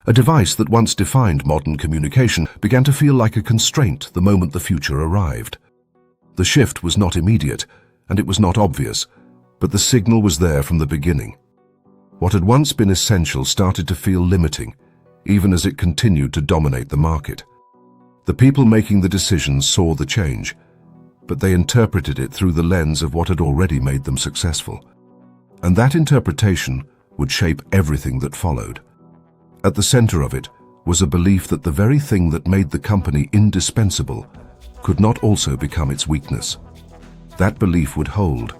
A device that once defined modern communication began to feel like a constraint the moment the future arrived. The shift was not immediate, and it was not obvious, but the signal was there from the beginning. What had once been essential started to feel limiting, even as it continued to dominate the market. The people making the decisions saw the change, but they interpreted it through the lens of what had already made them successful. And that interpretation would shape everything that followed. At the center of it was a belief that the very thing that made the company indispensable could not also become its weakness. That belief would hold,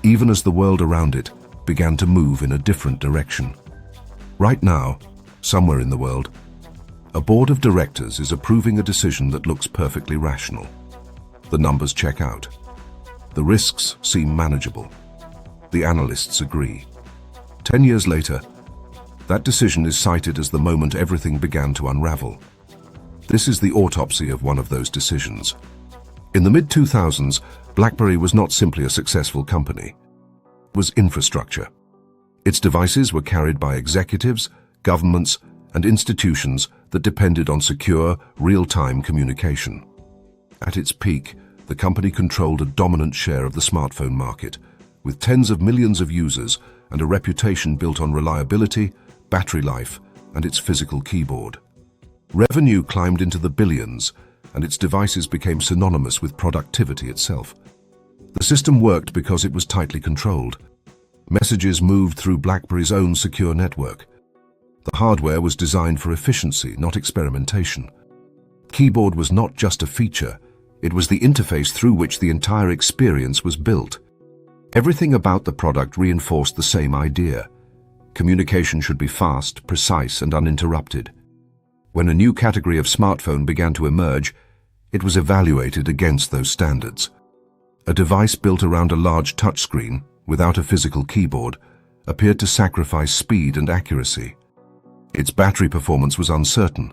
even as the world around it began to move in a different direction. Right now, somewhere in the world, a board of directors is approving a decision that looks perfectly rational. The numbers check out. The risks seem manageable. The analysts agree. 10 years later, that decision is cited as the moment everything began to unravel. This is the autopsy of one of those decisions. In the mid-2000s, BlackBerry was not simply a successful company. It was infrastructure. Its devices were carried by executives, governments, and institutions that depended on secure, real-time communication. At its peak, the company controlled a dominant share of the smartphone market, with tens of millions of users and a reputation built on reliability, battery life, and its physical keyboard. Revenue climbed into the billions, and its devices became synonymous with productivity itself. The system worked because it was tightly controlled. Messages moved through BlackBerry's own secure network. The hardware was designed for efficiency, not experimentation. The keyboard was not just a feature, it was the interface through which the entire experience was built. Everything about the product reinforced the same idea. Communication should be fast, precise, and uninterrupted. When a new category of smartphone began to emerge, it was evaluated against those standards. A device built around a large touchscreen, without a physical keyboard, appeared to sacrifice speed and accuracy. Its battery performance was uncertain.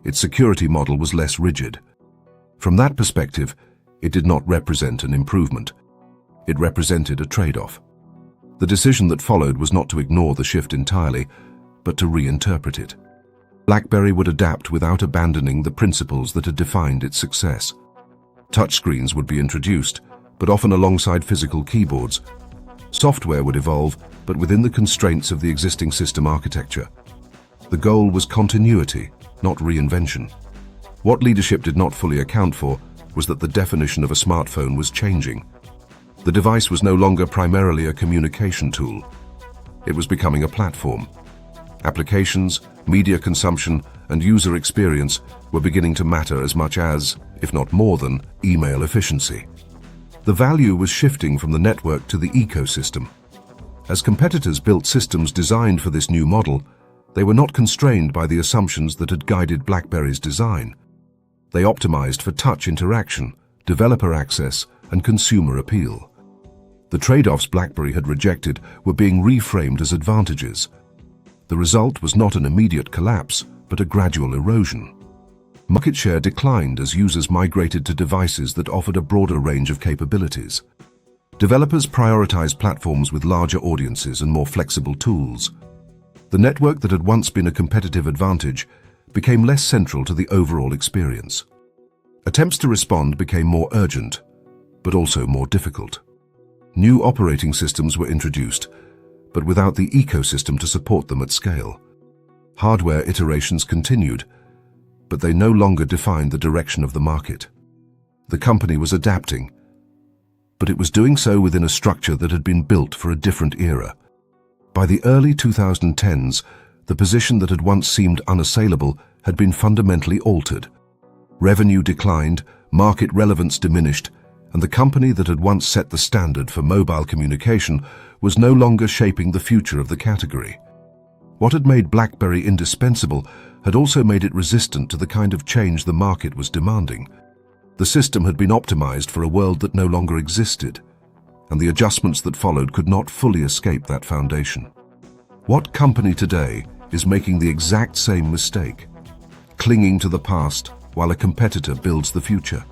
Its security model was less rigid. From that perspective, it did not represent an improvement. It represented a trade-off. The decision that followed was not to ignore the shift entirely, but to reinterpret it. BlackBerry would adapt without abandoning the principles that had defined its success. Touchscreens would be introduced, but often alongside physical keyboards. Software would evolve, but within the constraints of the existing system architecture. The goal was continuity, not reinvention. What leadership did not fully account for was that the definition of a smartphone was changing. The device was no longer primarily a communication tool. It was becoming a platform. Applications, media consumption, and user experience were beginning to matter as much as, if not more than, email efficiency. The value was shifting from the network to the ecosystem. As competitors built systems designed for this new model, they were not constrained by the assumptions that had guided BlackBerry's design. They optimized for touch interaction, developer access, and consumer appeal. The trade-offs BlackBerry had rejected were being reframed as advantages. The result was not an immediate collapse, but a gradual erosion. Market share declined as users migrated to devices that offered a broader range of capabilities. Developers prioritized platforms with larger audiences and more flexible tools. The network that had once been a competitive advantage became less central to the overall experience. Attempts to respond became more urgent, but also more difficult. New operating systems were introduced, but without the ecosystem to support them at scale. Hardware iterations continued, but they no longer defined the direction of the market. The company was adapting, but it was doing so within a structure that had been built for a different era. By the early 2010s, the position that had once seemed unassailable had been fundamentally altered. Revenue declined, market relevance diminished, and the company that had once set the standard for mobile communication was no longer shaping the future of the category. What had made BlackBerry indispensable had also made it resistant to the kind of change the market was demanding. The system had been optimized for a world that no longer existed, and the adjustments that followed could not fully escape that foundation. What company today is making the exact same mistake, clinging to the past while a competitor builds the future?